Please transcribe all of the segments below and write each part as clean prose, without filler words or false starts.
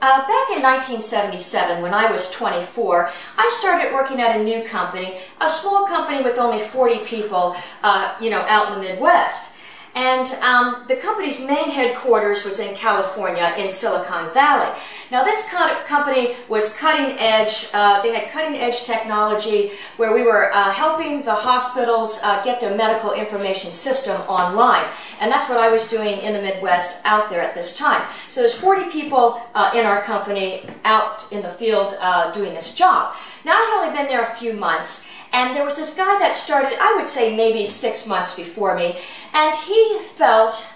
Back in 1977, when I was 24, I started working at a new company, a small company with only 40 people, out in the Midwest. And the company's main headquarters was in California, in Silicon Valley. Now this company was cutting edge. They had cutting edge technology where we were helping the hospitals get their medical information system online. And that's what I was doing in the Midwest out there at this time. So there's 40 people in our company out in the field doing this job. Now I'd only been there a few months. And there was this guy that started, I would say maybe 6 months before me, and he felt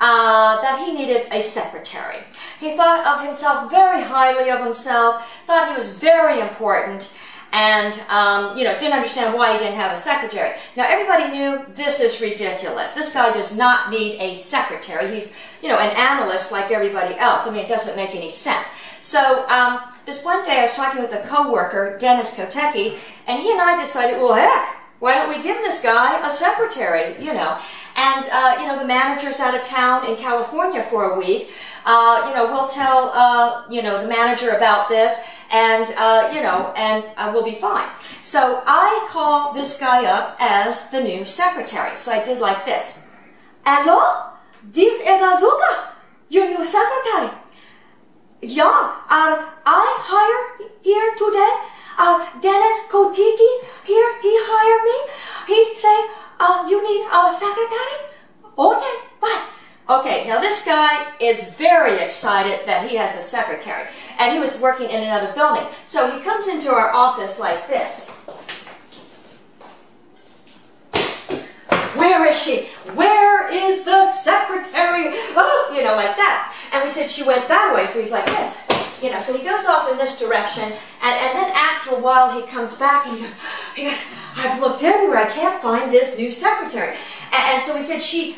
that he needed a secretary. He thought of himself very highly of himself, thought he was very important, and didn't understand why he didn't have a secretary. Now everybody knew this is ridiculous. This guy does not need a secretary. He's an analyst like everybody else. I mean, it doesn't make any sense. So this one day I was talking with a coworker, Dennis Kooky, and he and I decided, well, heck, why don't we give this guy a secretary, And, the manager's out of town in California for a week. We'll tell, the manager about this, and, we'll be fine. So I call this guy up as the new secretary. So I did like this. Hello? This is Azuka, your new secretary. Yeah, I hire here today. Dennis Kooky here, he hired me. He say, you need a secretary? Okay, fine. Okay, now this guy is very excited that he has a secretary. And he was working in another building. So he comes into our office like this. Where is she? Where is the secretary? Oh, like that. And we said she went that way, so he's like this. So he goes off in this direction, and then after a while he comes back and he goes, I've looked everywhere, I can't find this new secretary. And so we said she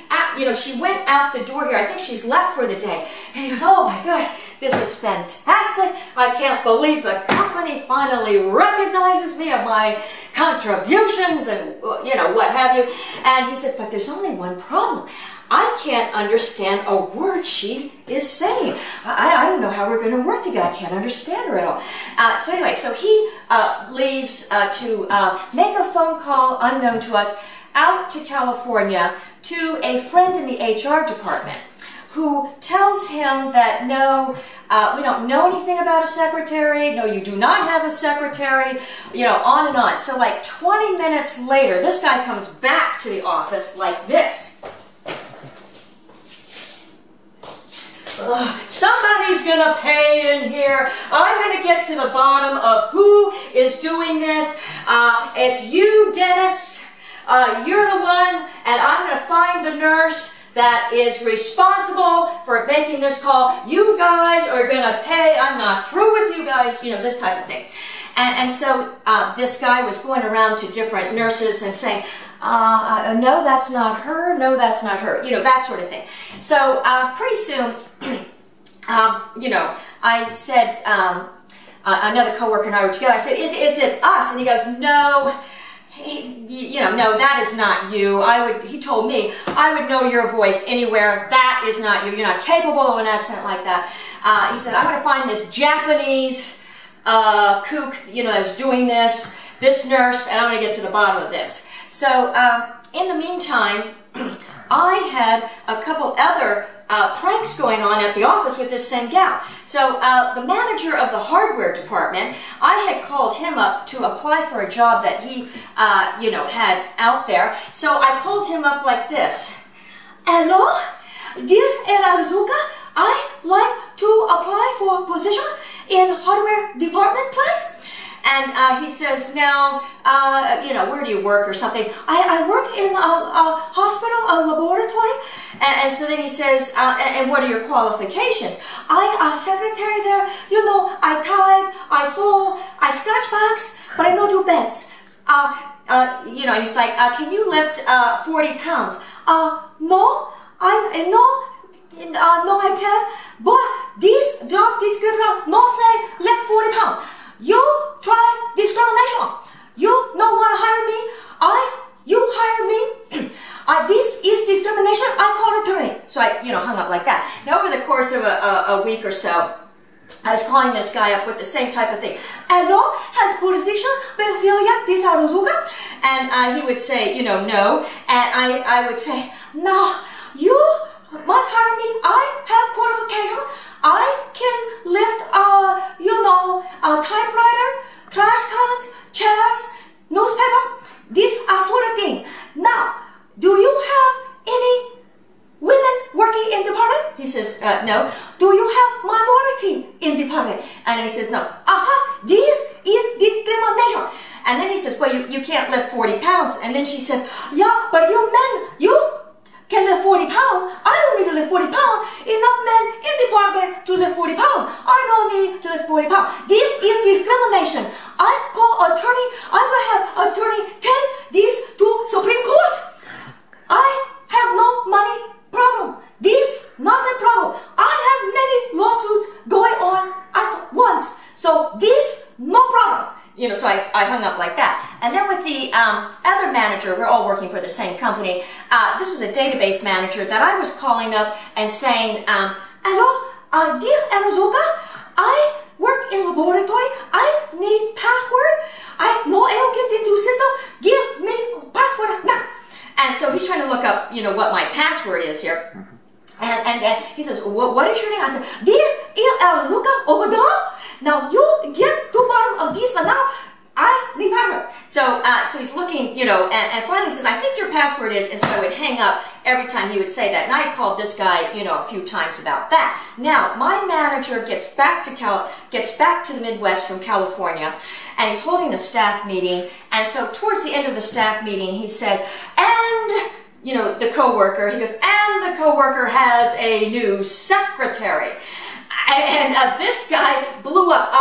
went out the door here. I think she's left for the day. And he goes, oh my gosh, this is fantastic. I can't believe the company finally recognizes me of my contributions and, what have you. And he says, but there's only one problem. I can't understand a word she is saying. I don't know how we're going to work together. I can't understand her at all. So anyway, so he leaves to make a phone call unknown to us out to California to a friend in the HR department who tells him that no, we don't know anything about a secretary, no, you do not have a secretary, on and on. So like 20 minutes later, this guy comes back to the office like this. Ugh, somebody's gonna pay in here. I'm gonna get to the bottom of who is doing this. It's you, Dennis. You're the one, and I'm gonna find the nurse that is responsible for making this call. You guys are gonna pay. I'm not through with you guys. This type of thing. And so this guy was going around to different nurses and saying, no, that's not her, no, that's not her, that sort of thing. So pretty soon, I said, another coworker and I were together, I said, is it us? And he goes, no, no, that is not you. He told me, I would know your voice anywhere. That is not you. You're not capable of an accent like that. He said, I'm going to find this Japanese kook, is doing this nurse, and I'm going to get to the bottom of this. So in the meantime, I had a couple other pranks going on at the office with this same gal. So the manager of the hardware department, I had called him up to apply for a job that he, had out there. So I called him up like this. Hello, this is Azuka. I like to apply for a position in hardware department, please. And he says, now, where do you work or something? I work in a hospital, a laboratory. And so then he says, and what are your qualifications? I'm secretary there. I type, I sew, I scratch backs, but I don't do beds. And he's like, can you lift 40 pounds? No, no, I can't. But this job description no say lift 40 pounds. You try discrimination. You don't want to hire me. You hire me. This is discrimination. I call it terminate. So I, hung up like that. Now over the course of a week or so, I was calling this guy up with the same type of thing. Hello, has position been filled yet? This Aruzuka? And he would say, you know, no. And I would say, no, you must hire me. I have qualification. I can lift, you know, a typewriter, trash cans, chairs, newspaper, this sort of thing. Now, do you have any women working in department? He says, no. Do you have minority in department? And he says, no. This is discrimination. And then he says, well, you can't lift 40 pounds. And then she says, yeah, but you men, you can lift 40 pounds. I don't need to lift 40 pounds. Enough men in department to lift 40 pounds. I don't need to lift 40 pounds. This is discrimination. I call attorney. I'm going to have attorney take this to Supreme Court. I have no money problem. This not a problem. I have many lawsuits going on at once. So this no problem. You know, so I hung up like that. And then with the other manager, we're all working for the same company. This was a database manager that I was calling up and saying, hello, dear Aruzuka, I work in laboratory. I need password. I no able get into system. Give me password now. And so he's trying to look up, you know, what my password is here. And he says, what is your name? I said, dear Aruzuka over there. Now you get to bottom of this and now I need password. So he's looking, you know, and finally says, I think your password is, and so I would hang up every time he would say that. And I called this guy, you know, a few times about that. Now, my manager gets back to the Midwest from California, and he's holding a staff meeting. And so towards the end of the staff meeting, he says, and, you know, the coworker, he goes, and the coworker has a new secretary. And this guy blew up.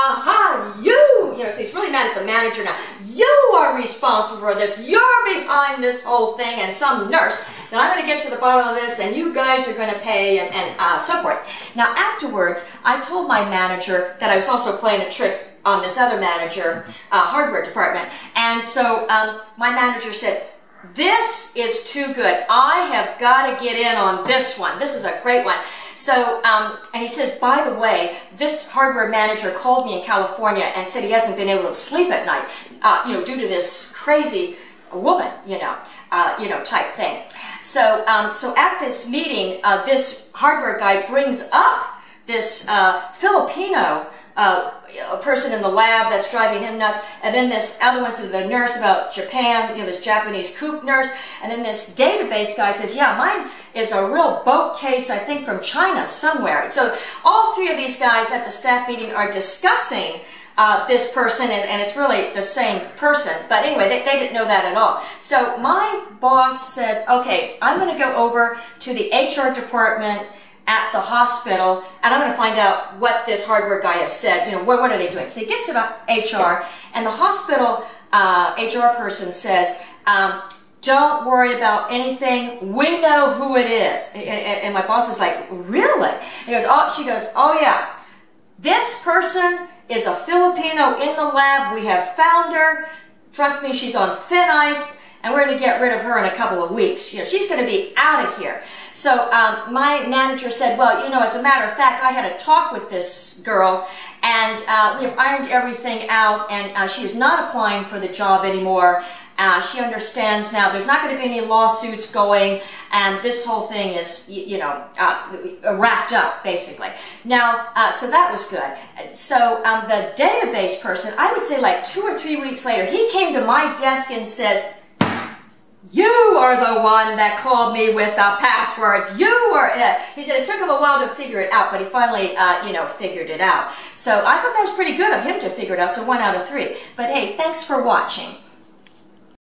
You know, so he's really mad at the manager now. You are responsible for this. You're behind this whole thing, and some nurse. Now I'm going to get to the bottom of this, and you guys are going to pay, and so forth. Now afterwards, I told my manager that I was also playing a trick on this other manager, hardware department. And so my manager said, this is too good. I have got to get in on this one. This is a great one. So, and he says, by the way, this hardware manager called me in California and said he hasn't been able to sleep at night, you know, due to this crazy woman, you know, type thing. So, so at this meeting, this hardware guy brings up this Filipino a person in the lab that's driving him nuts, and then this other one's the nurse about Japan, you know, this Japanese coop nurse, and then this database guy says, yeah, mine is a real boat case, I think from China somewhere. So all three of these guys at the staff meeting are discussing this person, and it's really the same person. But anyway, they didn't know that at all. So my boss says, okay, I'm going to go over to the HR department at the hospital, and I'm going to find out what this hardware guy has said. You know, what are they doing? So he gets to HR, and the hospital HR person says, don't worry about anything. We know who it is. And my boss is like, really? He goes, oh, she goes, oh yeah, this person is a Filipino in the lab. We have found her. Trust me, she's on thin ice, and we're going to get rid of her in a couple of weeks. You know, she's going to be out of here. So my manager said, well, you know, as a matter of fact, I had a talk with this girl, and we have ironed everything out, and she is not applying for the job anymore. She understands now there's not going to be any lawsuits going, and this whole thing is, you know, wrapped up, basically. Now, so that was good. So the database person, I would say like 2 or 3 weeks later, he came to my desk and says, you are the one that called me with the passwords. You are it. He said it took him a while to figure it out, but he finally, you know, figured it out. So I thought that was pretty good of him to figure it out, so 1 out of 3. But hey, thanks for watching.